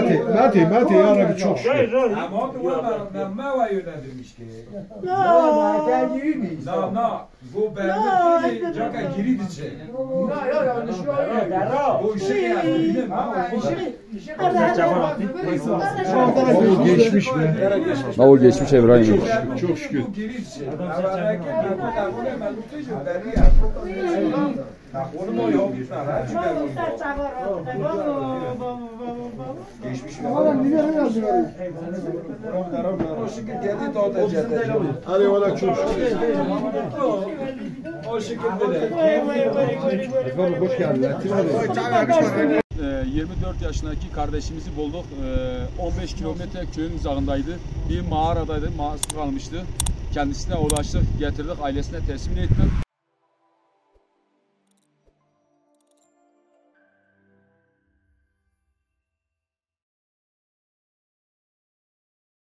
Mete ya Rabbi çok şükür. Ama ben meva yönlendirmiş ki. Bu benim caka giri dice. Bu işe yani. O geçmiş be. O geçmiş İbrahim. Çok şükür. Hadi valla çok şükür. Efendim hoş geldin. 24 yaşındaki kardeşimizi bulduk. 15 kilometre köyün uzağındaydı. Bir mağaradaydı. Mahsur kalmıştı. Kendisine ulaştık, getirdik, ailesine teslim ettik.